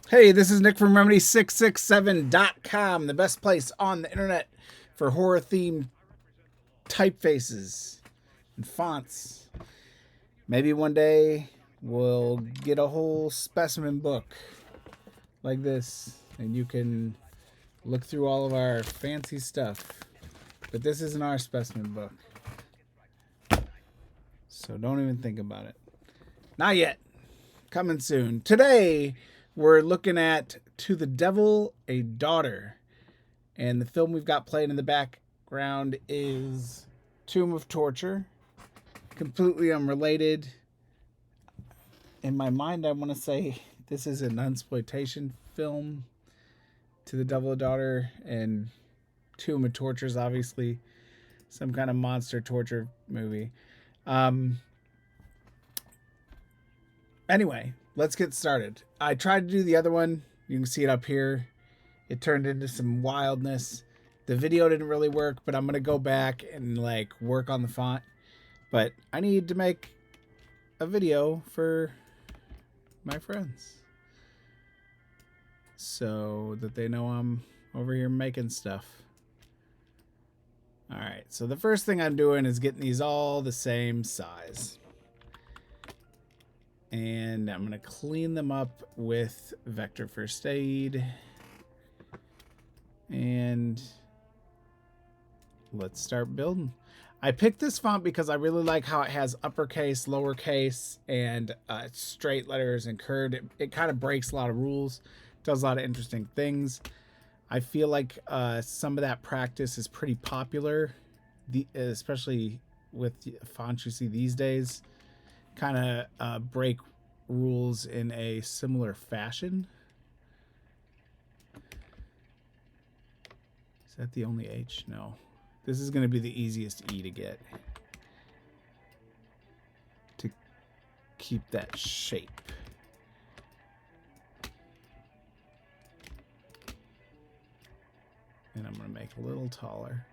Hey, this is Nick from Remedy667.com, the best place on the internet for horror themed typefaces and fonts. Maybe one day we'll get a whole specimen book like this and you can look through all of our fancy stuff. But this isn't our specimen book. So don't even think about it. Not yet. Coming soon. Today, we're looking at To the Devil, a Daughter. And the film we've got playing in the background is Tomb of Torture. Completely unrelated. In my mind, I want to say this is an unexploitation film. To the Devil, a Daughter, and Tomb of Torture is obviously some kind of monster torture movie. Anyway, let's get started. I tried to do the other one. You can see it up here. It turned into some wildness. The video didn't really work, but I'm going to go back and work on the font. But I need to make a video for my friends so that they know I'm over here making stuff. All right, so the first thing I'm doing is getting these all the same size. And I'm going to clean them up with Vector First Aid. And let's start building. I picked this font because I really like how it has uppercase, lowercase, and straight letters and curved. It kind of breaks a lot of rules, does a lot of interesting things. I feel like some of that practice is pretty popular, especially with fonts you see these days. Kind of break rules in a similar fashion. Is that the only H? No. This is going to be the easiest E to get. To keep that shape. And I'm going to make it a little taller.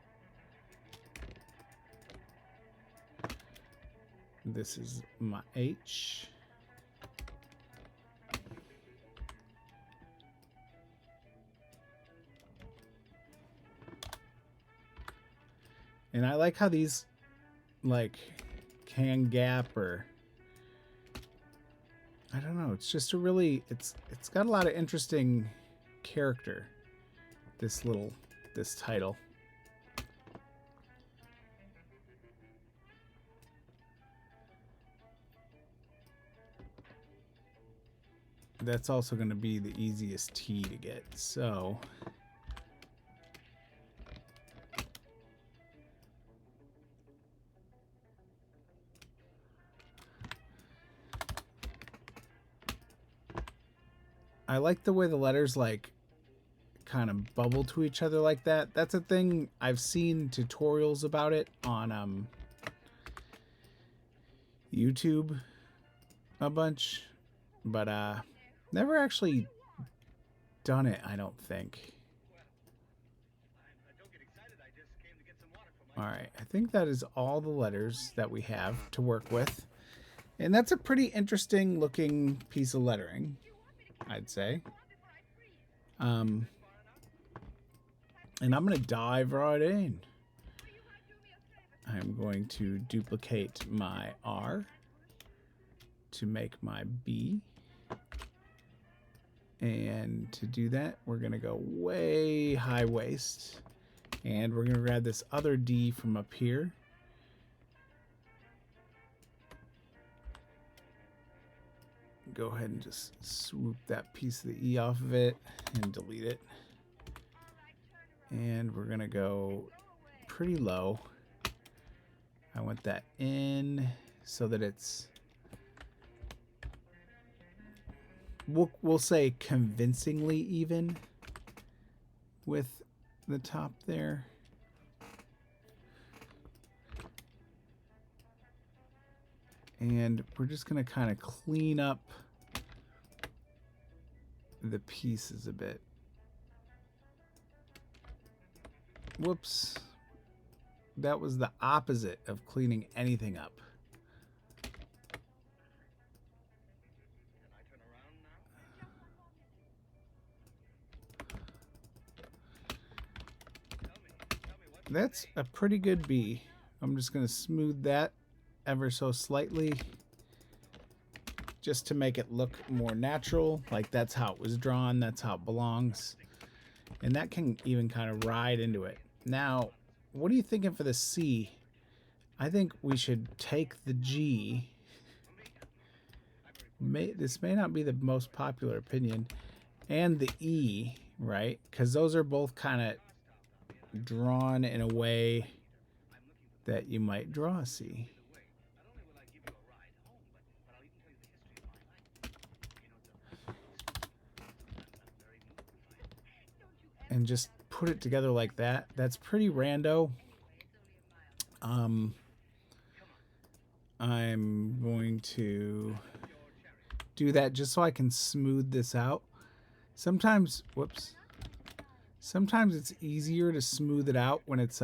This is my H. And I like how these can gap, or I don't know, it's just a really it's got a lot of interesting character, this title. That's also going to be the easiest T to get. So I like the way the letters kind of bubble to each other like that. That's a thing I've seen tutorials about it on YouTube a bunch, but never actually done it, I don't think. All right, I think that is all the letters that we have to work with. And that's a pretty interesting looking piece of lettering, I'd say. And I'm going to dive right in. I'm going to duplicate my R to make my B. And to do that, we're going to go way high waist. And we're going to grab this other D from up here. Go ahead and just swoop that piece of the E off of it and delete it. And we're going to go pretty low. I want that in so that it's, we'll say convincingly even with the top there. And we're just going to kind of clean up the pieces a bit. Whoops. That was the opposite of cleaning anything up. That's a pretty good B. I'm just going to smooth that ever so slightly just to make it look more natural. Like that's how it was drawn. That's how it belongs. And that can even kind of ride into it. Now, what are you thinking for the C? I think we should take the G. This may not be the most popular opinion. And the E, right? Because those are both kind of drawn in a way that you might draw a C. And just put it together like that. That's pretty rando. I'm going to do that just so I can smooth this out. Sometimes, whoops. Sometimes it's easier to smooth it out when it's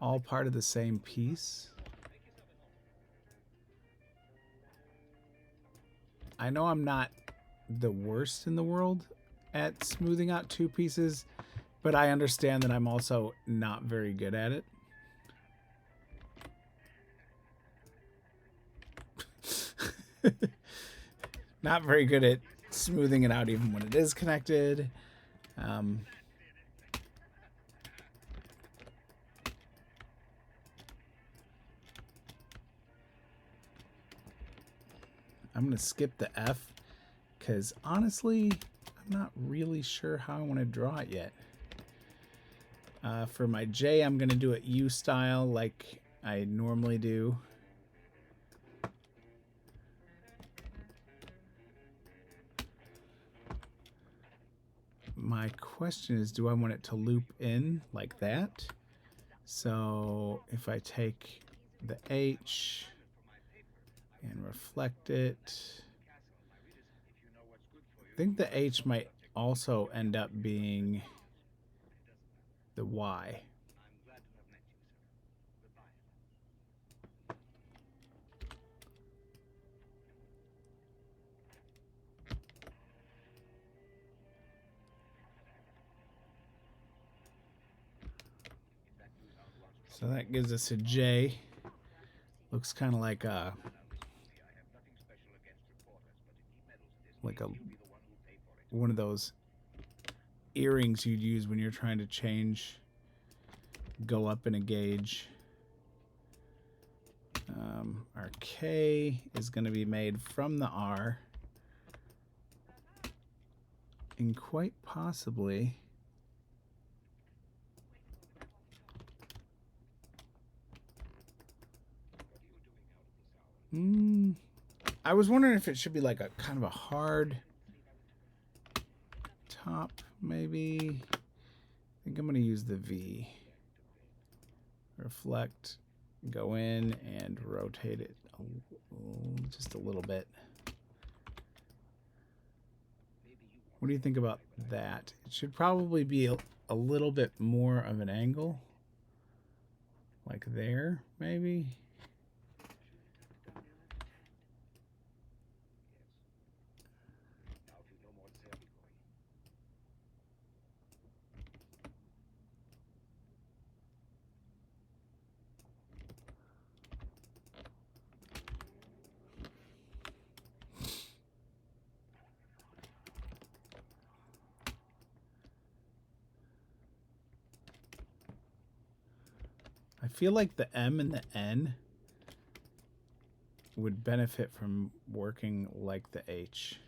all part of the same piece. I know I'm not the worst in the world at smoothing out two pieces, but I understand that I'm also not very good at it. Not very good at smoothing it out even when it is connected. I'm going to skip the F because honestly, I'm not really sure how I want to draw it yet. For my J, I'm going to do it U style like I normally do. My question is, do I want it to loop in like that? So if I take the H and reflect it, I think the H might also end up being the Y. So that gives us a J. Looks kind of like a one of those earrings you'd use when you're trying to go up in a gauge. Our K is going to be made from the R, and quite possibly I was wondering if it should be like a kind of a hard top, maybe. I think I'm going to use the V. Reflect, go in, and rotate it just a little bit. What do you think about that? It should probably be a little bit more of an angle. Like there, maybe. I feel like the M and the N would benefit from working like the H.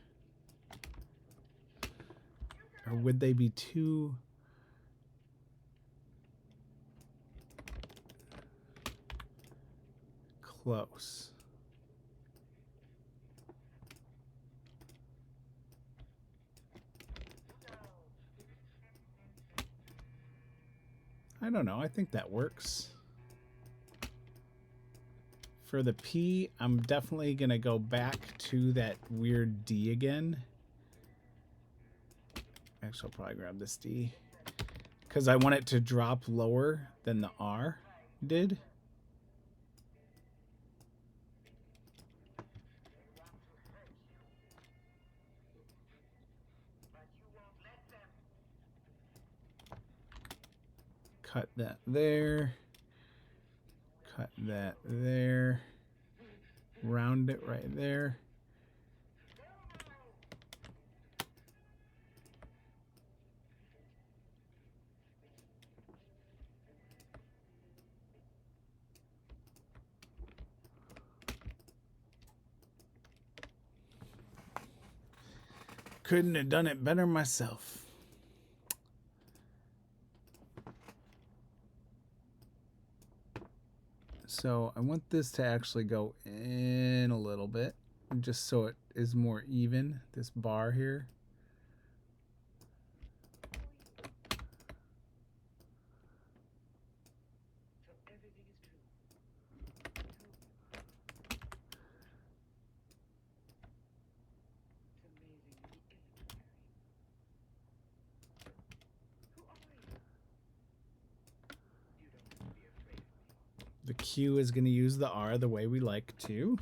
Or would they be too close? I don't know. I think that works. For the P, I'm definitely going to go back to that weird D again. Actually, I'll probably grab this D. Because I want it to drop lower than the R did. cut that there, cut that there, round it right there. Couldn't have done it better myself. So I want this to actually go in a little bit, just so it is more even, this bar here. The Q is going to use the R the way we like to.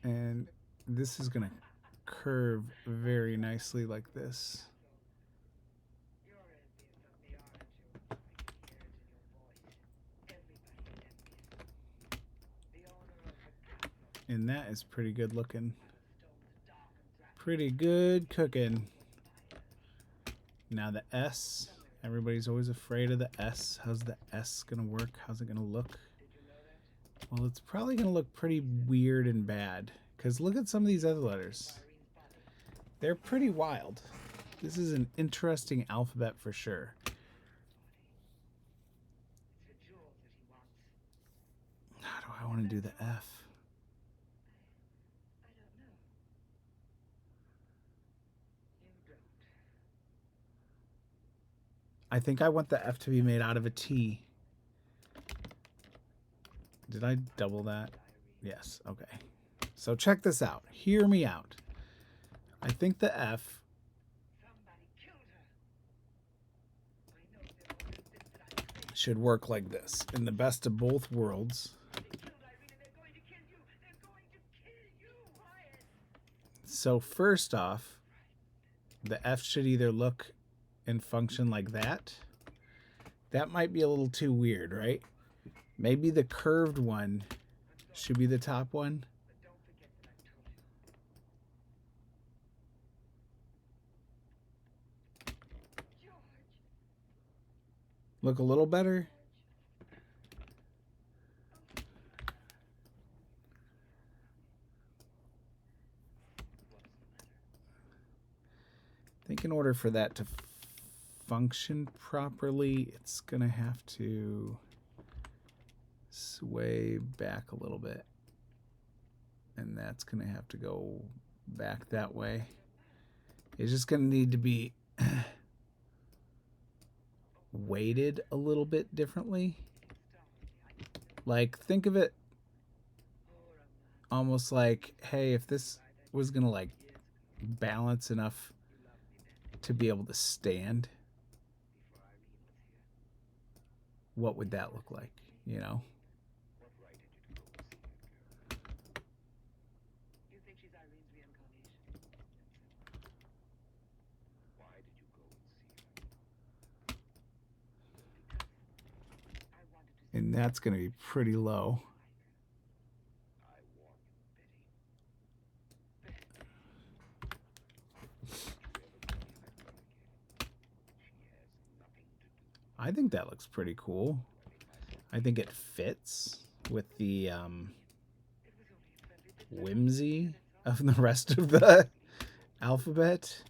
And this is going to curve very nicely like this. And that is pretty good looking. Pretty good cooking. Now the S. Everybody's always afraid of the S. How's the S gonna work? How's it gonna look? Well, it's probably gonna look pretty weird and bad. Because look at some of these other letters. They're pretty wild. This is an interesting alphabet for sure. How do I want to do the F? I think I want the F to be made out of a T. Did I double that? Yes, okay. So check this out. Hear me out. I think the F should work like this. In the best of both worlds. So first off, the F should either look and function like that. That might be a little too weird, right? Maybe the curved one should be the top one. Look a little better. I think in order for that to function properly, it's gonna have to sway back a little bit, and that's gonna have to go back that way. It's just gonna need to be weighted a little bit differently. Like, think of it almost like, hey, if this was gonna like balance enough to be able to stand, what would that look like, you know? And that's going to be pretty low. I think that looks pretty cool. I think it fits with the whimsy of the rest of the alphabet.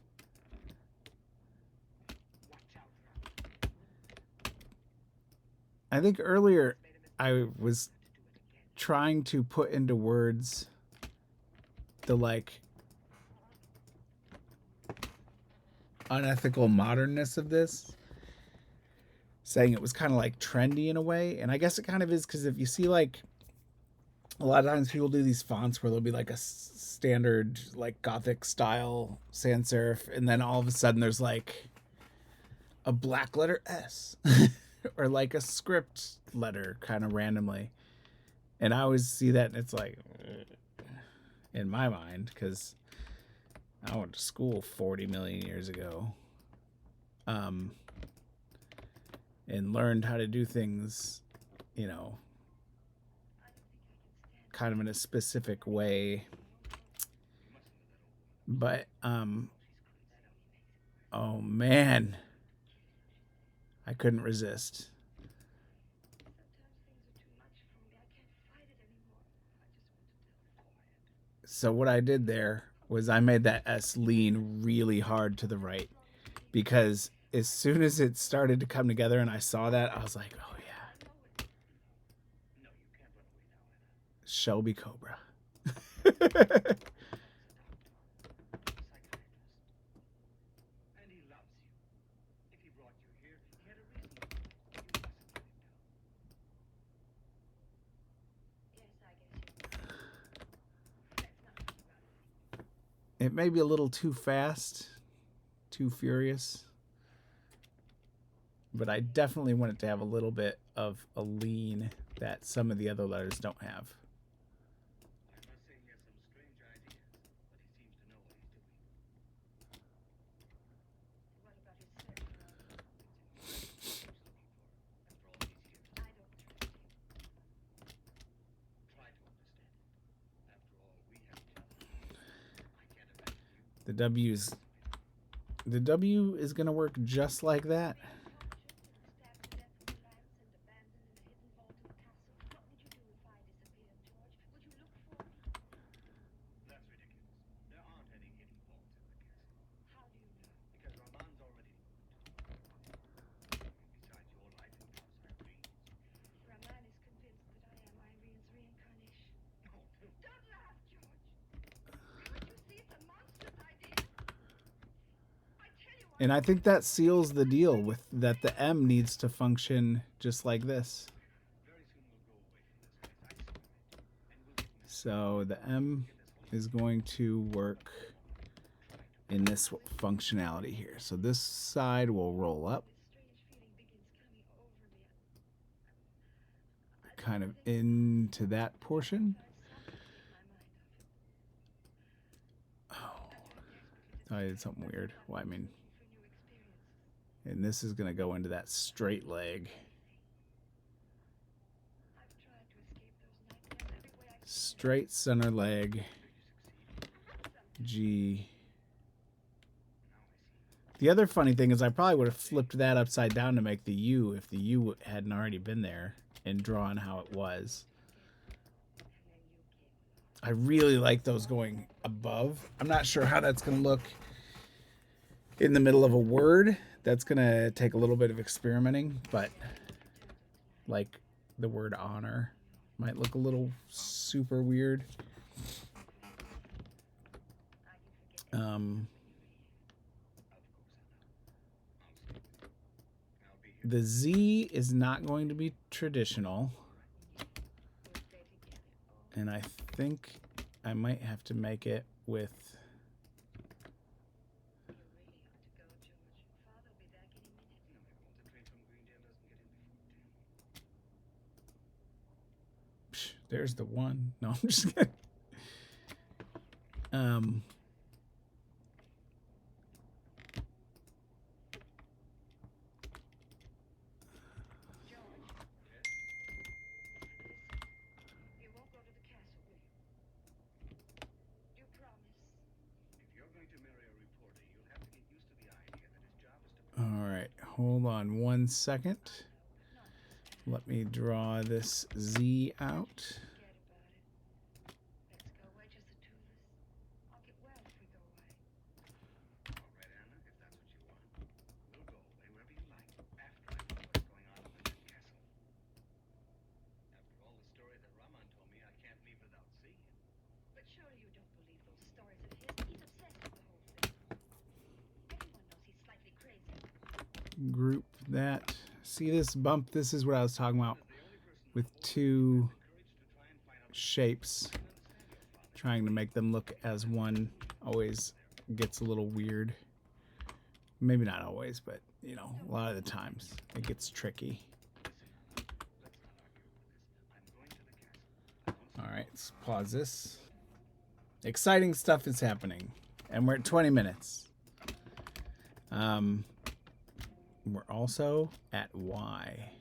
I think earlier I was trying to put into words the like unethical modernness of this, saying it was kind of like trendy in a way. And I guess it kind of is, because if you see like a lot of times people do these fonts where there'll be like a standard like Gothic style sans serif, and then all of a sudden there's like a black letter S or like a script letter kind of randomly. And I always see that and it's like, in my mind, because I went to school 40 million years ago. and learned how to do things, you know, kind of in a specific way. But oh man, I couldn't resist. So what I did there was I made that S lean really hard to the right, because as soon as it started to come together and I saw that, I was like, oh yeah, Shelby Cobra. It may be a little too fast, too furious, but I definitely want it to have a little bit of a lean that some of the other letters don't have. The W is going to work just like that. And I think that seals the deal with that the M needs to function just like this. So the M is going to work in this functionality here. So this side will roll up kind of into that portion. Oh, I did something weird. Well, I mean, and this is going to go into that straight leg. Straight center leg. G. The other funny thing is I probably would have flipped that upside down to make the U if the U hadn't already been there and drawn how it was. I really like those going above. I'm not sure how that's going to look in the middle of a word. That's going to take a little bit of experimenting, but like the word honor might look a little super weird. The Z is not going to be traditional. And I think I might have to make it with there's the one. No, I'm just kidding. All right, hold on 1 second. Let me draw this Z out. Group that. See this bump? This is what I was talking about with two shapes. Trying to make them look as one always gets a little weird. Maybe not always, but you know, a lot of the times it gets tricky. All right, let's pause this. Exciting stuff is happening, and we're at 20 minutes. We're also at Y.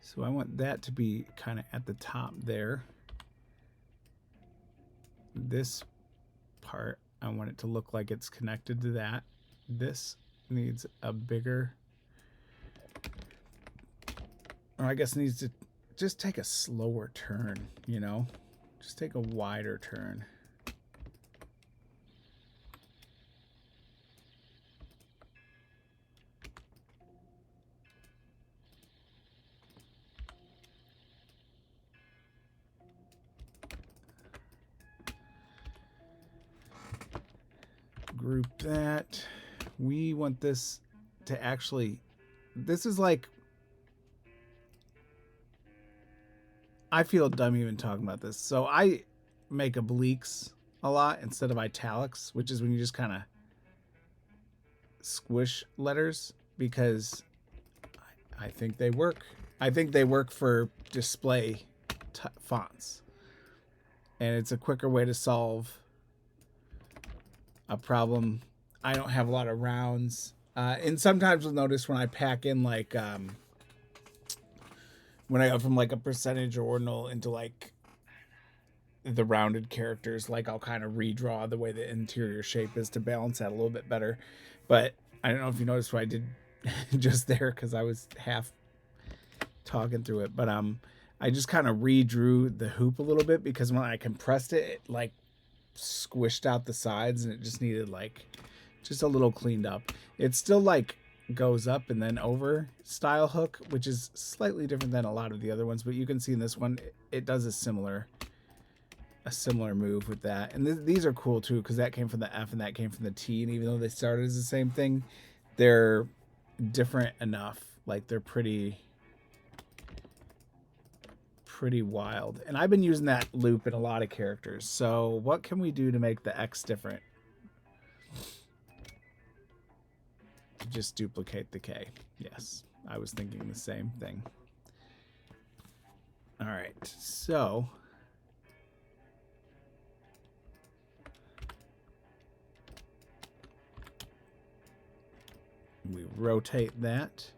So I want that to be kind of at the top there. This part, I want it to look like it's connected to that. This needs a bigger, or I guess needs to just take a slower turn, you know? Just take a wider turn. Group that. We want this to actually, this is like, I feel dumb even talking about this. So I make obliques a lot instead of italics, which is when you just kind of squish letters, because I think they work. I think they work for display fonts. And it's a quicker way to solve a problem. I don't have a lot of rounds. And sometimes you'll notice when I pack in like, when I go from like a percentage ordinal into like the rounded characters, like I'll kind of redraw the way the interior shape is to balance that a little bit better. But I don't know if you noticed what I did just there, because I was half talking through it. But I just kind of redrew the hoop a little bit, because when I compressed it, it like squished out the sides, and it just needed like just a little cleaned up. It still like goes up and then over style hook, which is slightly different than a lot of the other ones, but you can see in this one it does a similar move with that. And these are cool too, because that came from the F and that came from the T, and even though they started as the same thing, they're different enough. Like they're pretty wild. And I've been using that loop in a lot of characters. So what can we do to make the X different? Just duplicate the K. Yes, I was thinking the same thing. All right, so we rotate that.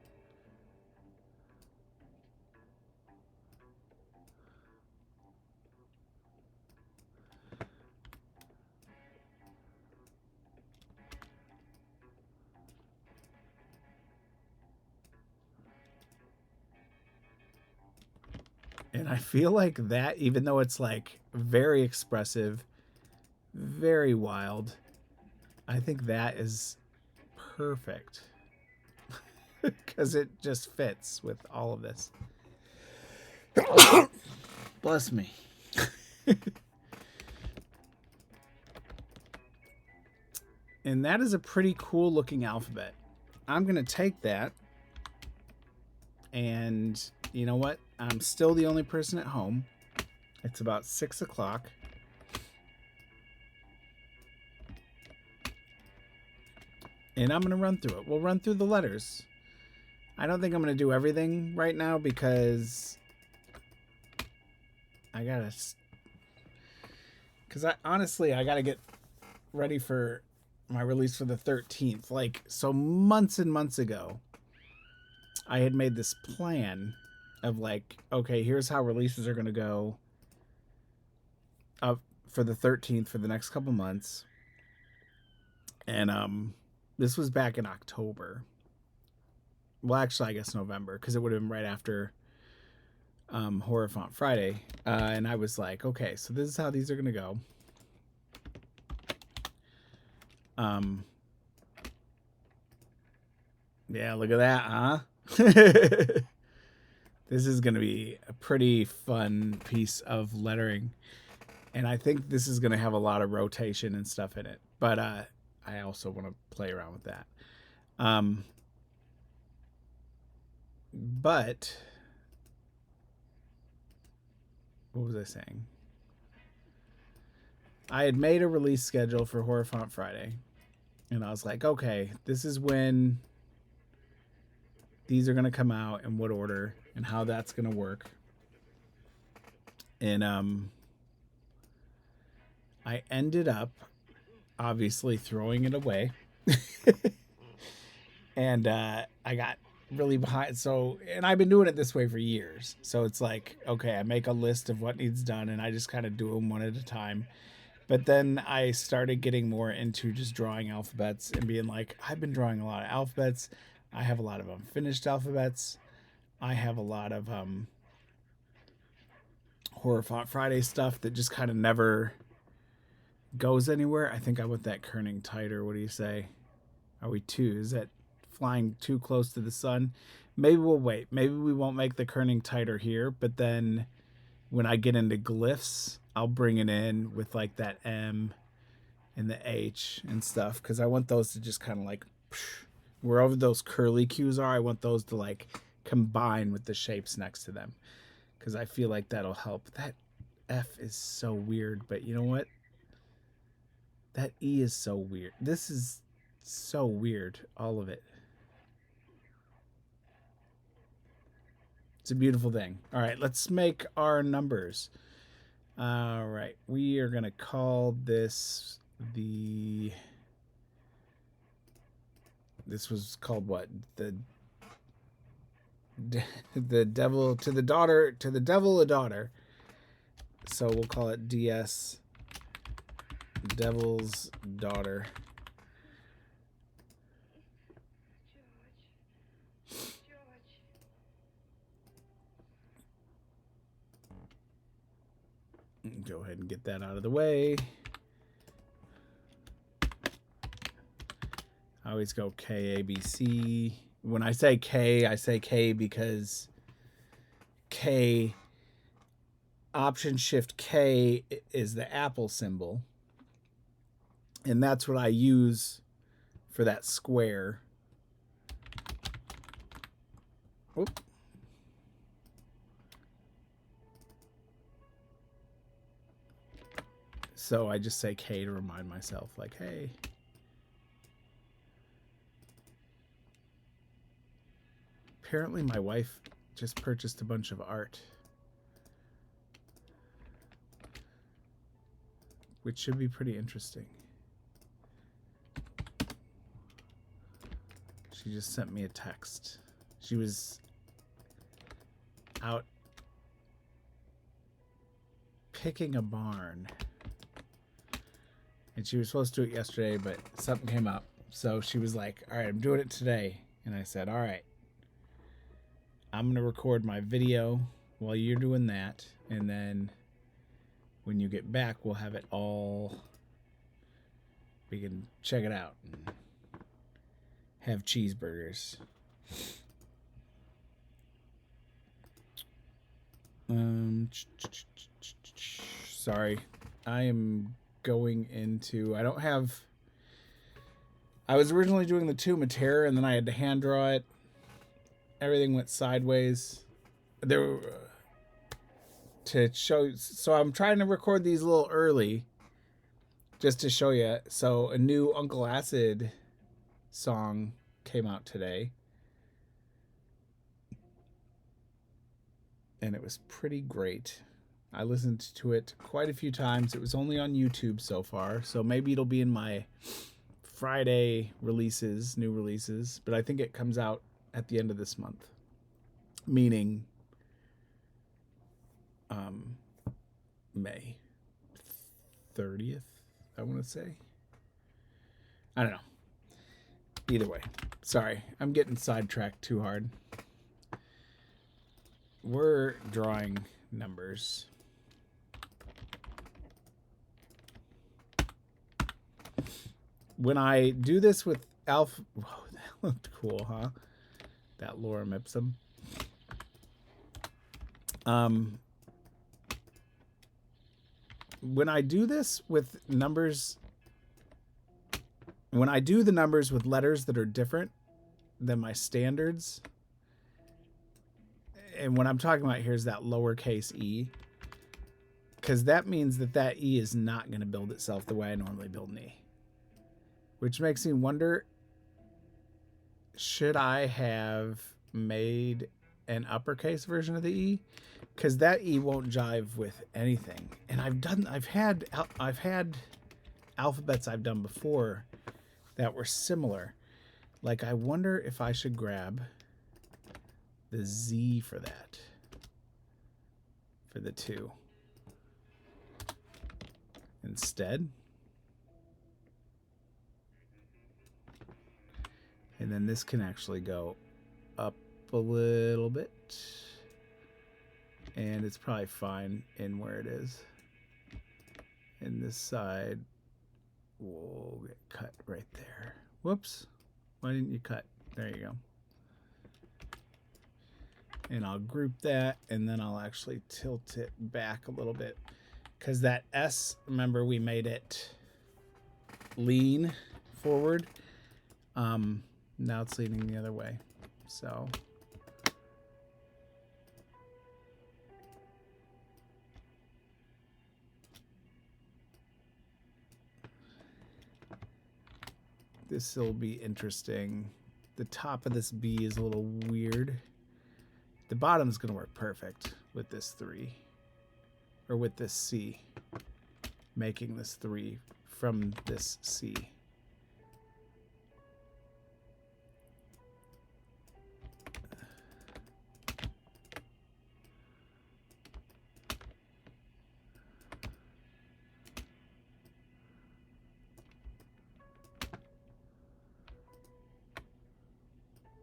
And I feel like that, even though it's like very expressive, very wild, I think that is perfect. Because it just fits with all of this. Bless me. And that is a pretty cool looking alphabet. I'm going to take that, and you know what? I'm still the only person at home. It's about 6 o'clock. And I'm going to run through it. We'll run through the letters. I don't think I'm going to do everything right now, because I got to... Because honestly, I got to get ready for my release for the 13th. Like, so months and months ago, I had made this plan of like, okay, here's how releases are going to go up for the 13th for the next couple months. And this was back in October. Well, actually, I guess November, because it would have been right after Horror Font Friday. And I was like, okay, so this is how these are going to go. Yeah, look at that, huh? This is going to be a pretty fun piece of lettering. And I think this is going to have a lot of rotation and stuff in it. But I also want to play around with that. But what was I saying? I had made a release schedule for Horror Font Friday. And I was like, okay, this is when these are going to come out in what order and how that's going to work. And I ended up obviously throwing it away. And I got really behind. So, and I've been doing it this way for years. So it's like, okay, I make a list of what needs done and I just kind of do them one at a time. But then I started getting more into just drawing alphabets and being like, I've been drawing a lot of alphabets. I have a lot of unfinished alphabets. I have a lot of Horror Font Friday stuff that just kind of never goes anywhere. I think I want that kerning tighter. What do you say? Are we too? Is that flying too close to the sun? Maybe we'll wait. Maybe we won't make the kerning tighter here, but then when I get into glyphs, I'll bring it in with like that M and the H and stuff, because I want those to just kind of like wherever those curly cues are, I want those to like combine with the shapes next to them, because I feel like that'll help. That F is so weird, but you know what? That E is so weird. This is so weird, all of it. It's a beautiful thing. All right, let's make our numbers. All right, we are going to call this the... This was called what? The devil to the daughter, to the devil a daughter. So we'll call it DS Devil's Daughter. Go ahead and get that out of the way. I always go K, A, B, C. When I say K because K, Option Shift K is the Apple symbol. And that's what I use for that square. Oop. So I just say K to remind myself, like, hey. Apparently my wife just purchased a bunch of art, which should be pretty interesting. She just sent me a text. She was out picking a barn. And she was supposed to do it yesterday, but something came up. So she was like, all right, I'm doing it today. And I said, all right, I'm going to record my video while you're doing that. And then when you get back, we'll have it all. We can check it out and have cheeseburgers. Sorry, I am going into, I don't have, I was originally doing the Tomb of Terror and then I had to hand draw it. Everything went sideways. There to show, so I'm trying to record these a little early just to show you. So a new Uncle Acid song came out today. And it was pretty great. I listened to it quite a few times. It was only on YouTube so far, so maybe it'll be in my Friday releases, new releases, but I think it comes out at the end of this month, meaning May 30th, I want to say. I don't know. Either way, sorry, I'm getting sidetracked too hard. We're drawing numbers. When I do this with alpha, whoa, that looked cool, huh? That lorem ipsum. When I do this with numbers, when I do the numbers with letters that are different than my standards, and what I'm talking about here is that lowercase e, because that means that that e is not going to build itself the way I normally build an e. Which makes me wonder, should I have made an uppercase version of the E, because that E won't jive with anything. And I've had alphabets I've done before that were similar. Like, I wonder if I should grab the Z for that, for the 2 instead. And then this can actually go up a little bit. And it's probably fine in where it is. And this side will get cut right there. Whoops. Why didn't you cut? There you go. And I'll group that, and then I'll actually tilt it back a little bit. Because that S, remember we made it lean forward. Now it's leaning the other way. So this will be interesting. The top of this B is a little weird. The bottom is going to work perfect with this 3, or with this C, making this 3 from this C.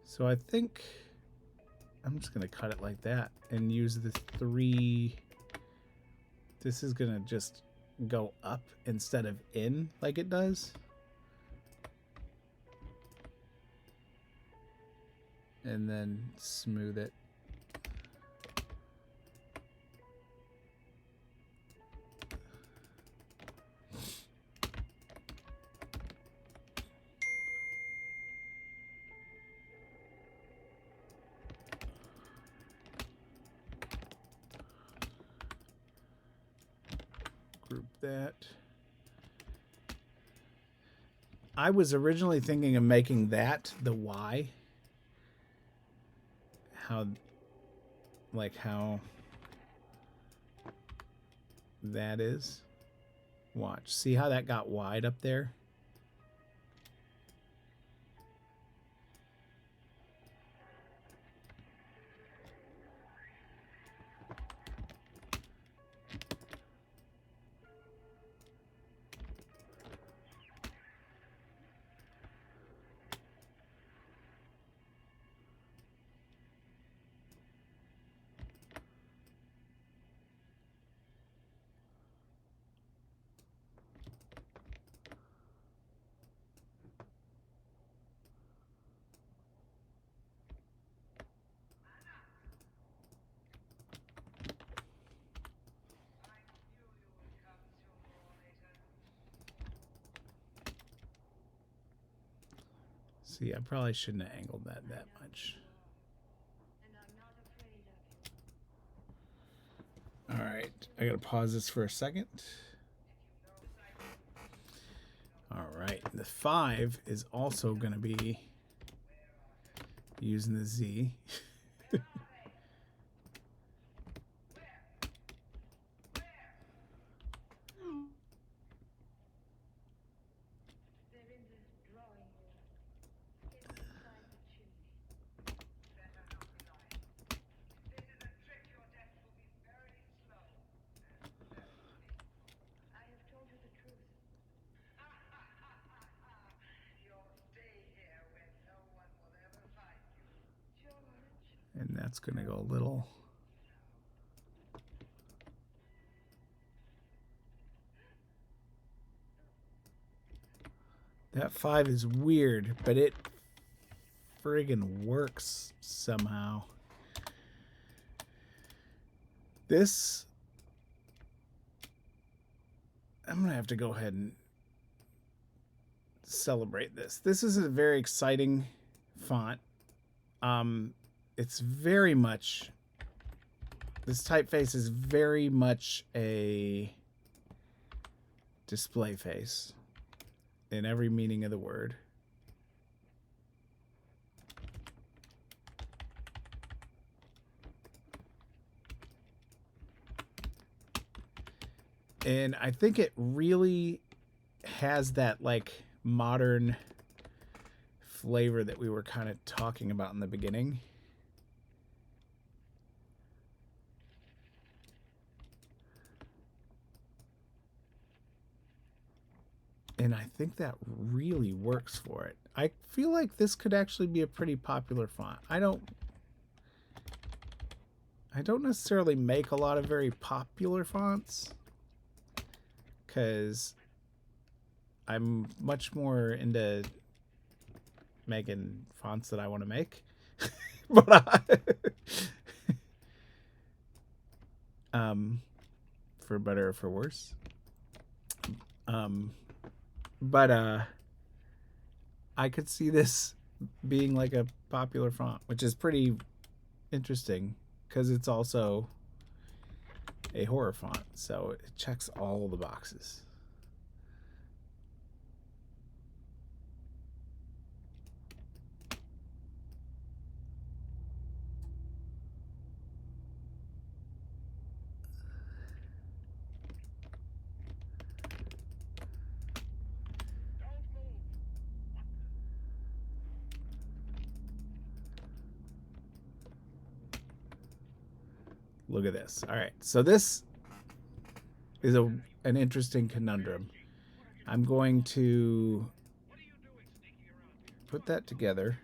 So I think I'm just going to cut it like that and use the 3. This is going to just go up instead of in like it does. And then smooth it. Group that. I was originally thinking of making that the Y. How that is. Watch. See how that got wide up there? See, I probably shouldn't have angled that much. All right, I gotta pause this for a second. All right, the 5 is also gonna be using the Z. And that's going to go a little. That 5 is weird, but it friggin' works somehow. This, I'm going to have to go ahead and celebrate this. This is a very exciting font. It's very much, this typeface is very much a display face in every meaning of the word. And I think it really has that like modern flavor that we were kind of talking about in the beginning. And I think that really works for it. I feel like this could actually be a pretty popular font. I don't necessarily make a lot of very popular fonts because I'm much more into making fonts that I want to make. But for better or for worse. But I could see this being like a popular font, which is pretty interesting because it's also a horror font, so it checks all the boxes. Look at this. All right, so this is an interesting conundrum. I'm going to put that together,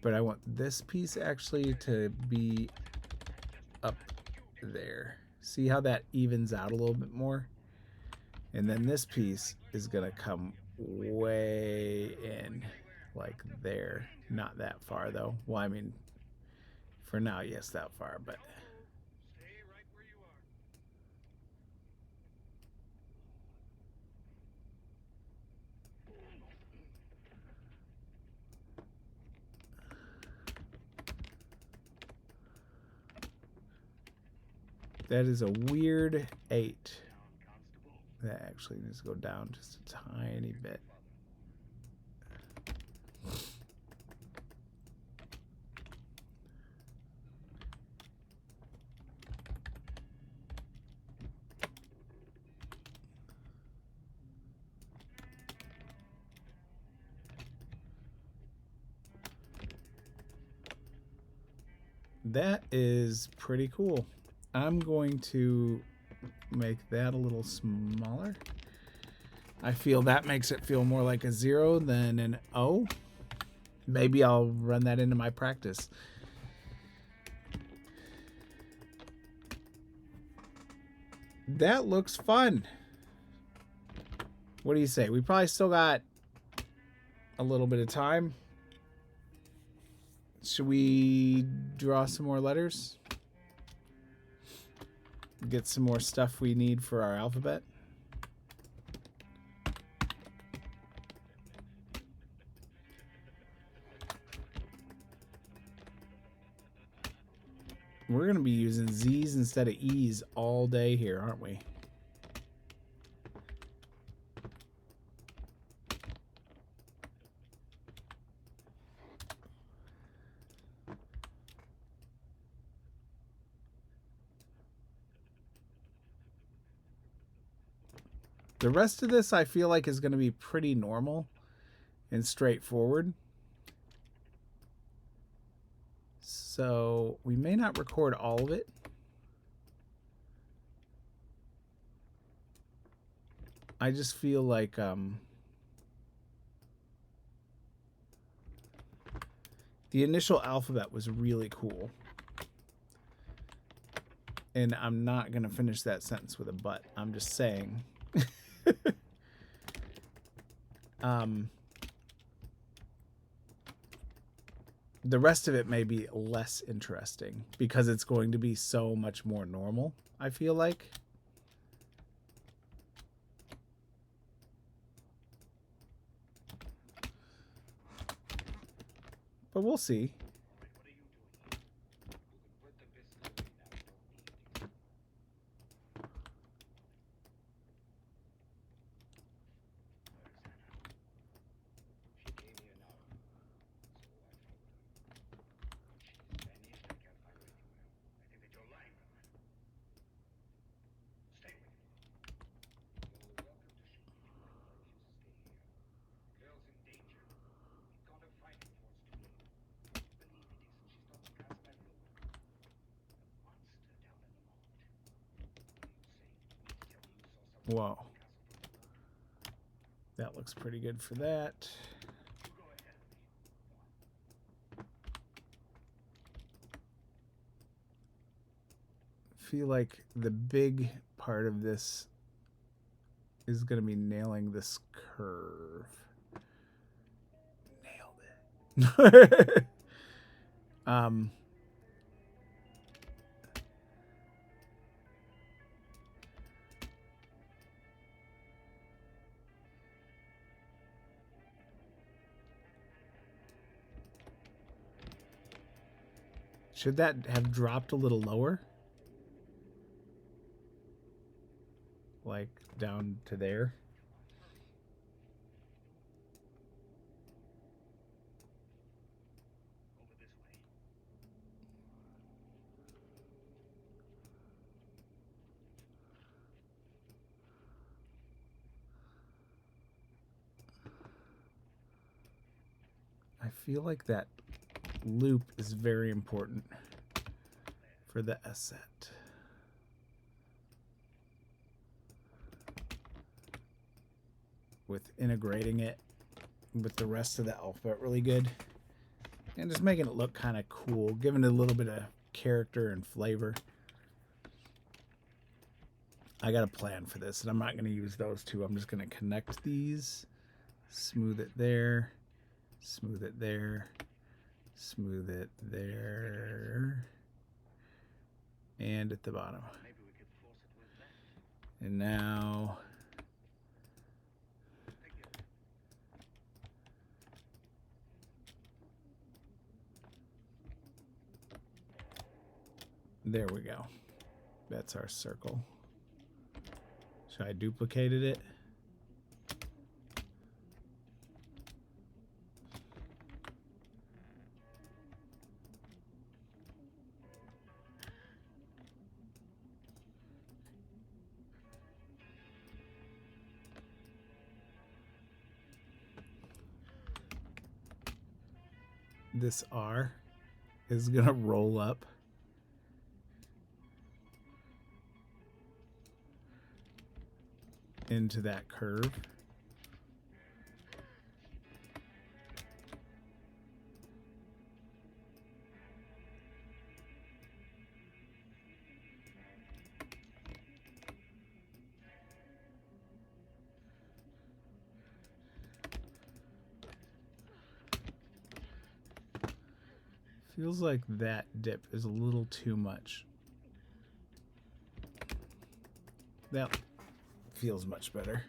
but I want this piece actually to be up there. See how that evens out a little bit more? And then this piece is gonna come way in, like there. Not that far though. Well, I mean, for now, yes, that far, but that is a weird 8. That actually needs to go down just a tiny bit. That is pretty cool. I'm going to make that a little smaller. I feel that makes it feel more like a 0 than an O. Maybe I'll run that into my practice. That looks fun. What do you say? We probably still got a little bit of time. Should we draw some more letters? Get some more stuff we need for our alphabet? We're going to be using Z's instead of E's all day here, aren't we? The rest of this I feel like is going to be pretty normal and straightforward. So we may not record all of it. I just feel like the initial alphabet was really cool. And I'm not going to finish that sentence with a but. I'm just saying. The rest of it may be less interesting because it's going to be so much more normal, I feel like. But we'll see. Whoa. That looks pretty good for that. Feel like the big part of this is going to be nailing this curve. Nailed it. Should that have dropped a little lower? Like down to there? I feel like that loop is very important for the asset. With integrating it with the rest of the alphabet really good. And just making it look kind of cool, giving it a little bit of character and flavor. I got a plan for this, and I'm not going to use those two. I'm just going to connect these, smooth it there, smooth it there, smooth it there, and at the bottom. And now there we go. That's our circle. So I duplicated it. This R is gonna roll up into that curve. Feels like that dip is a little too much. That feels much better.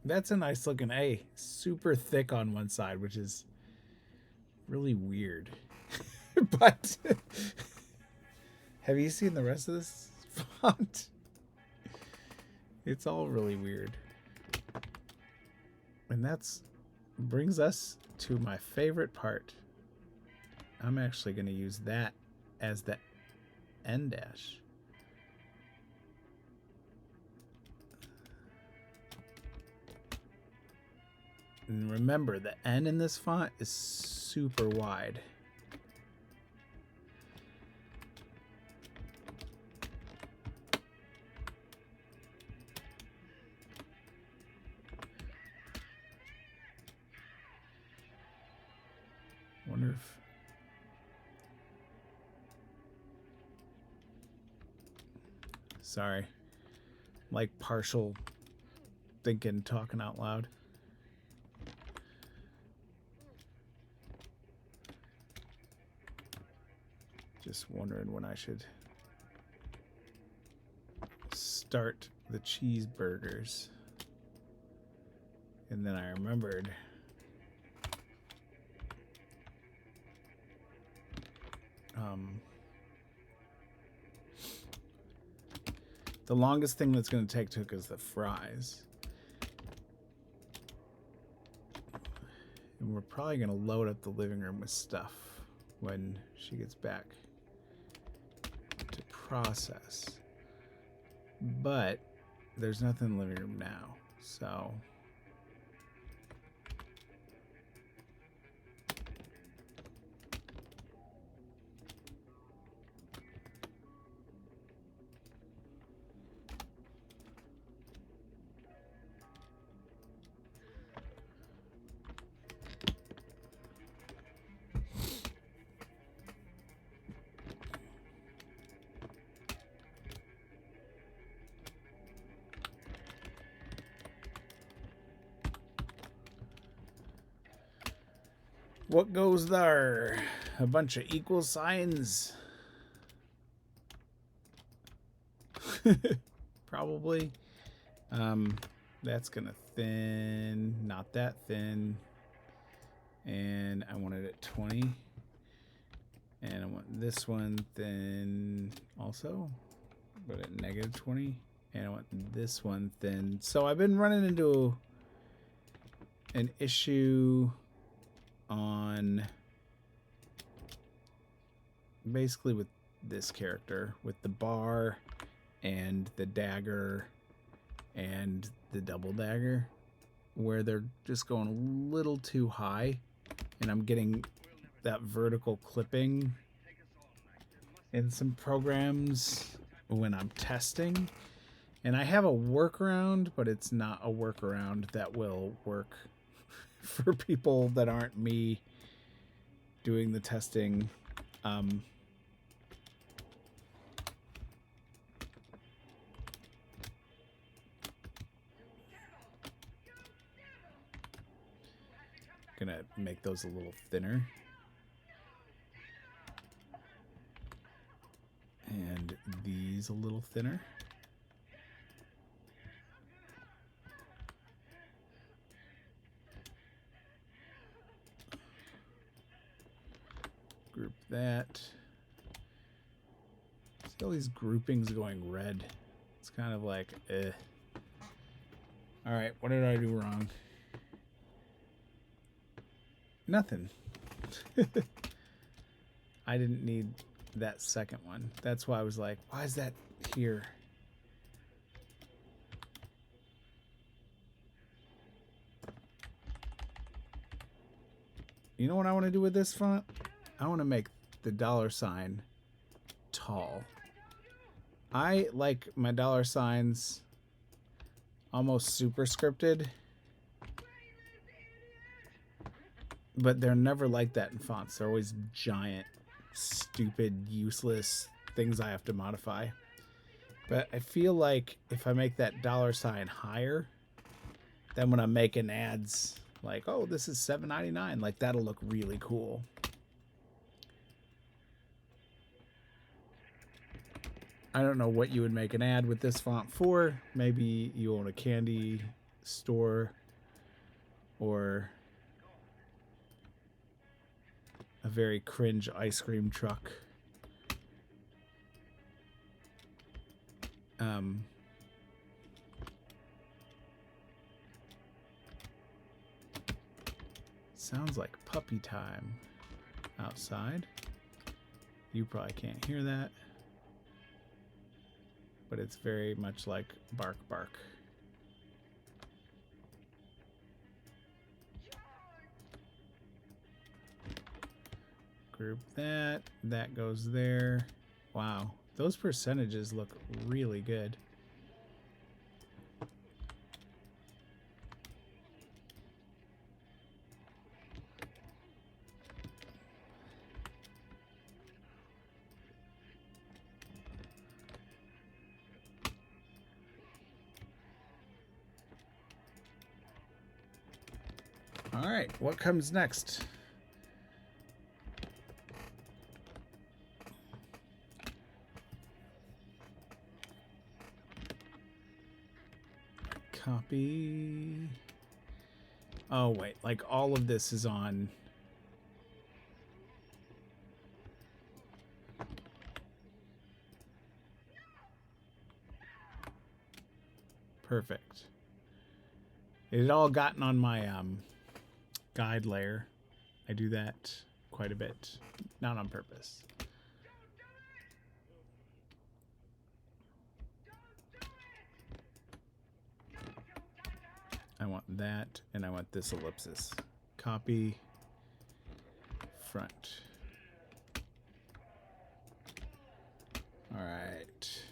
That's a nice looking A. Super thick on one side, which is really weird. But have you seen the rest of this font? It's all really weird. And that's brings us to my favorite part. I'm actually going to use that as the end dash. And remember, the N in this font is super wide. Wonder if sorry, like partial thinking, talking out loud. Just wondering when I should start the cheeseburgers. And then I remembered the longest thing that's going to take to cook is the fries. And we're probably going to load up the living room with stuff when she gets back to process. But there's nothing in the living room now, so what goes there? A bunch of equal signs. Probably. That's gonna thin, not that thin. And I want it at 20. And I want this one thin also, but at negative 20. And I want this one thin. So I've been running into an issue on basically with this character, with the bar and the dagger and the double dagger, where they're just going a little too high, and I'm getting that vertical clipping in some programs when I'm testing. And I have a workaround, but it's not a workaround that will work for people that aren't me doing the testing. Gonna make those a little thinner. And these a little thinner. Group that. See all these groupings going red. It's kind of like, eh. All right, what did I do wrong? Nothing. I didn't need that second one. That's why I was like, why is that here? You know what I want to do with this font? I want to make the $ tall. I like my $ almost superscripted, but they're never like that in fonts. They're always giant, stupid, useless things I have to modify. But I feel like if I make that $ higher, then when I'm making ads like, oh, this is $7.99, like that'll look really cool. I don't know what you would make an ad with this font for. Maybe you own a candy store or a very cringe ice cream truck. Sounds like puppy time outside. You probably can't hear that, but it's very much like bark bark. Group that. That goes there. Wow, those percentages look really good. All right, what comes next? Copy. Oh, wait. Like, all of this is on... Perfect. It had all gotten on my guide layer. I do that quite a bit. Not on purpose. I want that, and I want this ellipsis. Copy. Front. All right.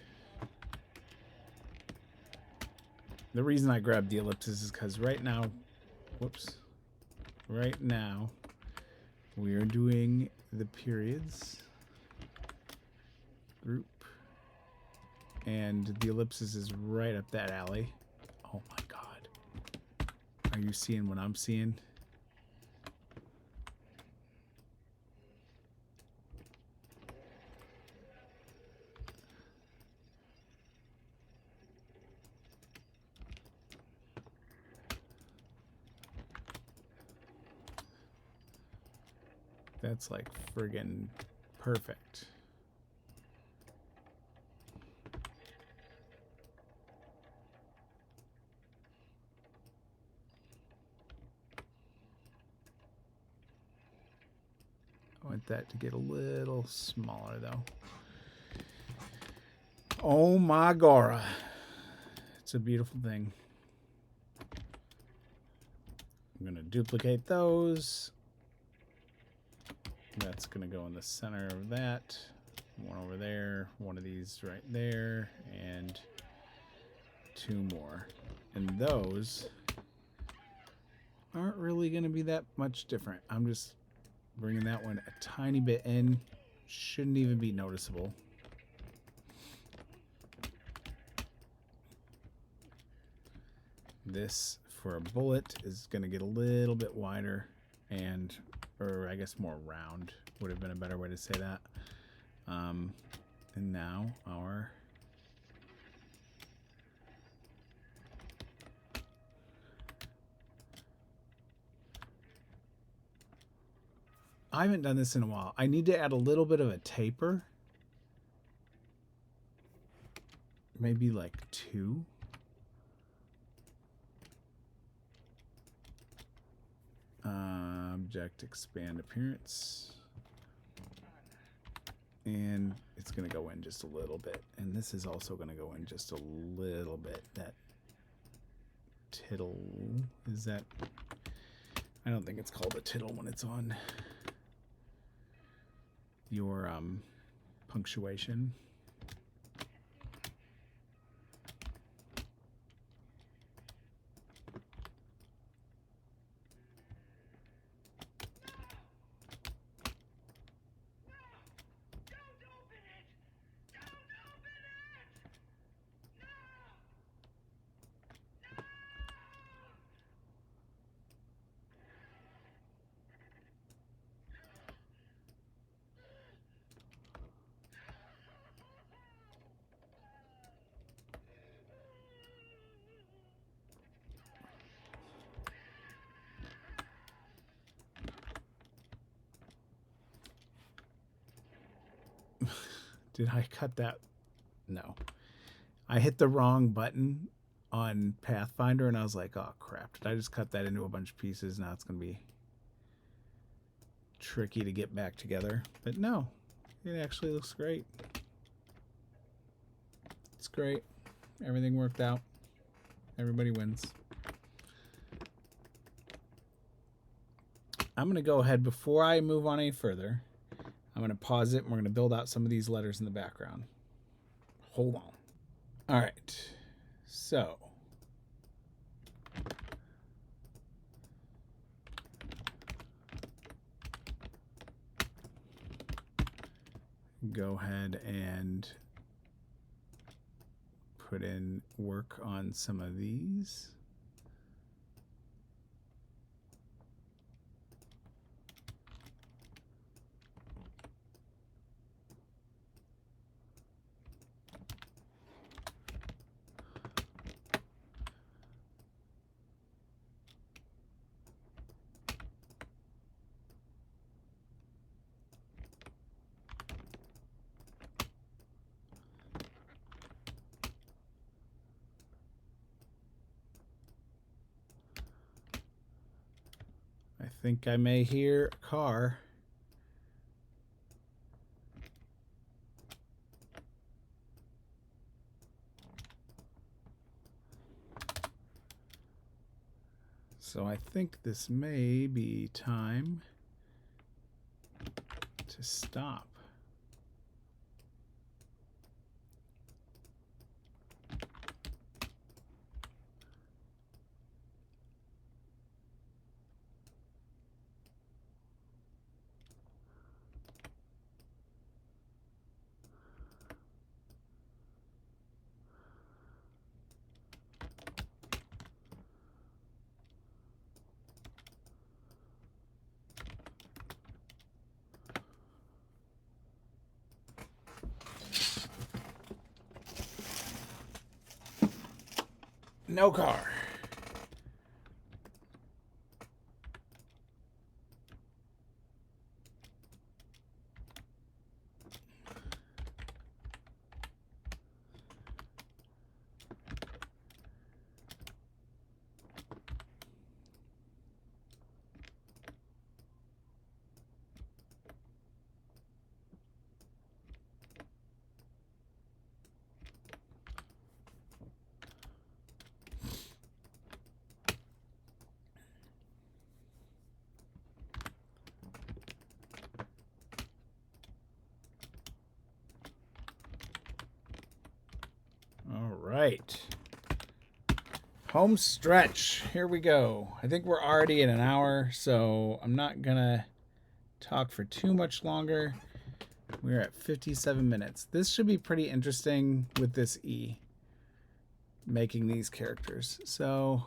The reason I grabbed the ellipsis is because right now, whoops, right now we are doing the periods group, and the ellipsis is right up that alley. Oh my God. Are you seeing what I'm seeing? That's like friggin' perfect. I want that to get a little smaller though. Oh my God. It's a beautiful thing. I'm gonna duplicate those. That's gonna go in the center of that. One over there, one of these right there, and two more. And those aren't really gonna be that much different. I'm just bringing that one a tiny bit in. Shouldn't even be noticeable. This for a bullet is gonna get a little bit wider and, or I guess more round would have been a better way to say that. And now our I haven't done this in a while. I need to add a little bit of a taper. Maybe like 2. Object expand appearance. And it's going to go in just a little bit. And this is also going to go in just a little bit. That tittle, is that? I don't think it's called a tittle when it's on your punctuation. Did I cut that? No. I hit the wrong button on Pathfinder and I was like, oh crap. Did I just cut that into a bunch of pieces? Now it's going to be tricky to get back together. But no, it actually looks great. It's great. Everything worked out. Everybody wins. I'm going to go ahead before I move on any further. I'm going to pause it and we're going to build out some of these letters in the background. Hold on. All right. So go ahead and put in work on some of these. I think I may hear a car. So I think this may be time to stop. No car. All right. Home stretch. Here we go. I think we're already in an hour, so I'm not going to talk for too much longer. We're at 57 minutes. This should be pretty interesting with this E, making these characters. So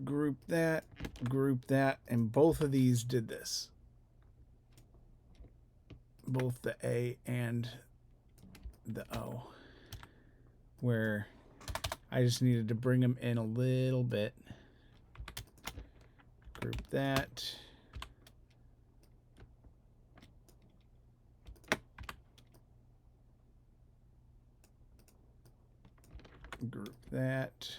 group that, and both of these did this. Both the A and the O, where I just needed to bring them in a little bit. Group that. Group that.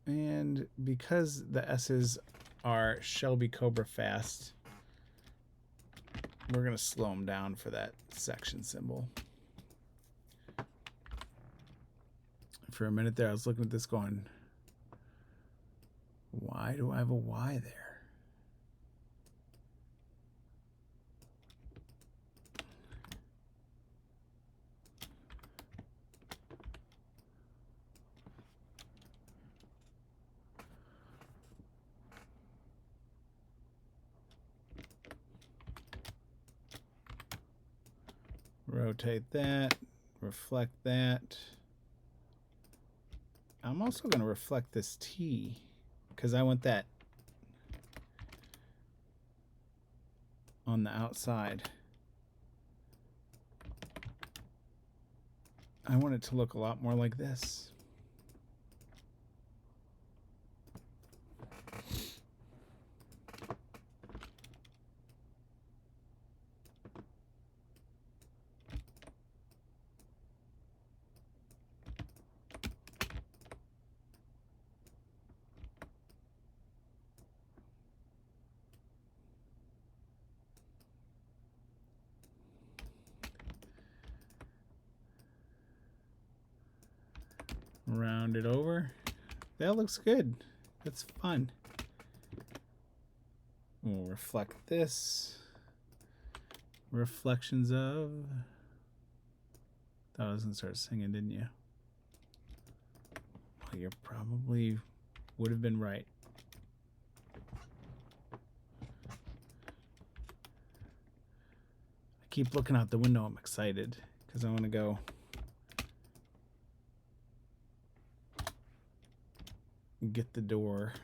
And because the S's are Shelby Cobra fast, we're going to slow them down for that section symbol. For a minute there, I was looking at this going, why do I have a Y there? Rotate that, reflect that. I'm also going to reflect this T because I want that on the outside. I want it to look a lot more like this. Round it over. That looks good. That's fun. We'll reflect this. Reflections of. Thought I was gonna start singing, didn't you? Well, you probably would have been right. I keep looking out the window. I'm excited because I want to go. Get the door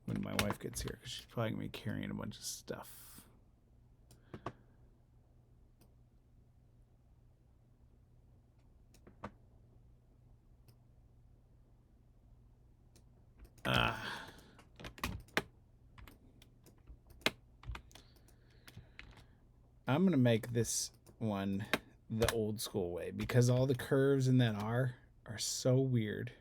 when my wife gets here because she's probably gonna be carrying a bunch of stuff. I'm going to make this one the old school way because all the curves in that R are so weird.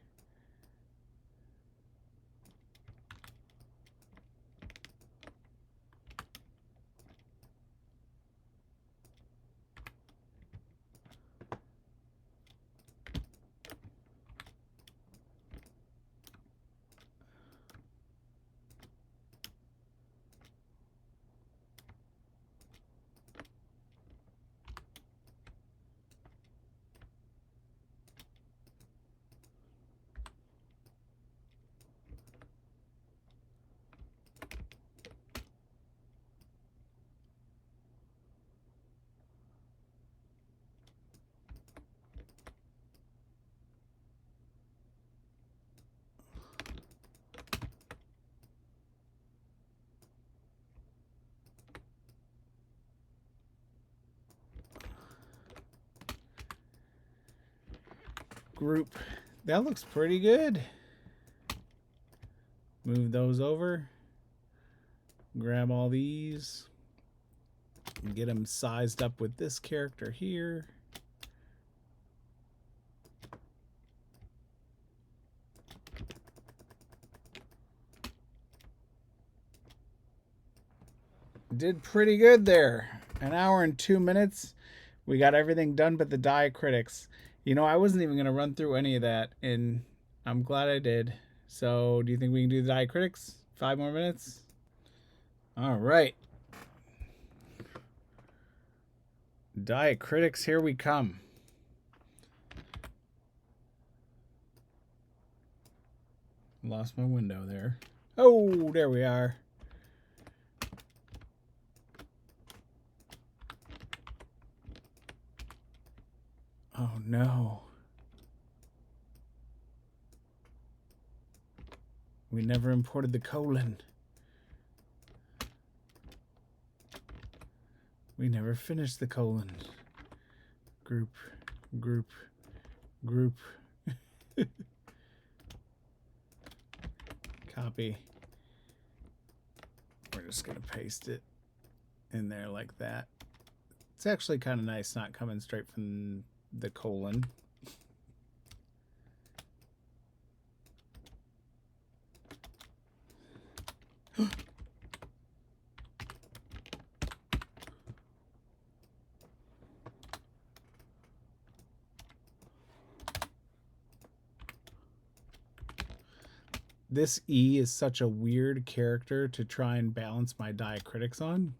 Group. That looks pretty good. Move those over. Grab all these. And get them sized up with this character here. Did pretty good there. An hour and 2 minutes. We got everything done but the Diacritics. You know, I wasn't even going to run through any of that, and I'm glad I did. So, do you think we can do the Diacritics? 5 more minutes? All right. Diacritics, here we come. Lost my window there. Oh, there we are. Oh, no. We never imported the colon. We never finished the colon. Group, group, group. Copy. We're just going to paste it in there like that. It's actually kind of nice not coming straight from the colon. This E is such a weird character to try and balance my diacritics on.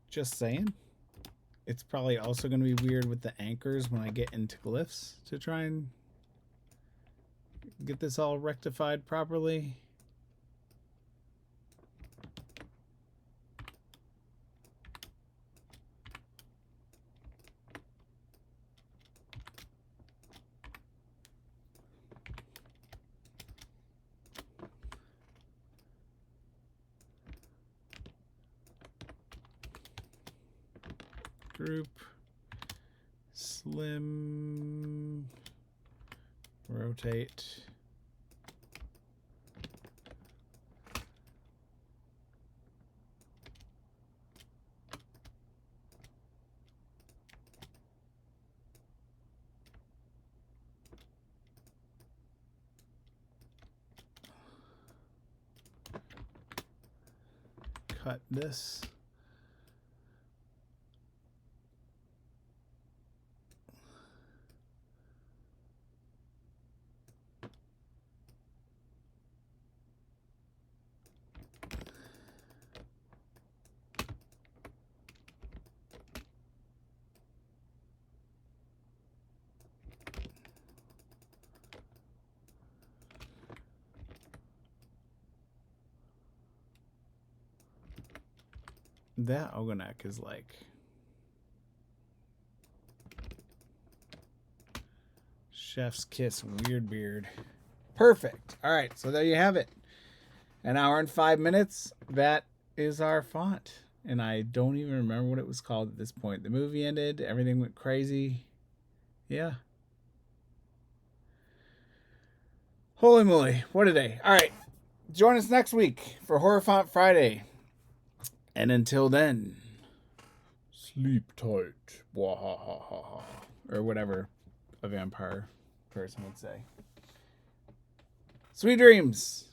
Just saying. It's probably also going to be weird with the anchors when I get into glyphs to try and get this all rectified properly. Group, slim, rotate. Cut this. That Ogonek is like chef's kiss weird beard. Perfect. All right, so there you have it. An hour and 5 minutes. That is our font. And I don't even remember what it was called at this point. The movie ended. Everything went crazy. Yeah. Holy moly, what a day. All right, join us next week for Horror Font Friday. And until then, sleep tight. Wahahaha. Or whatever a vampire person would say. Sweet dreams.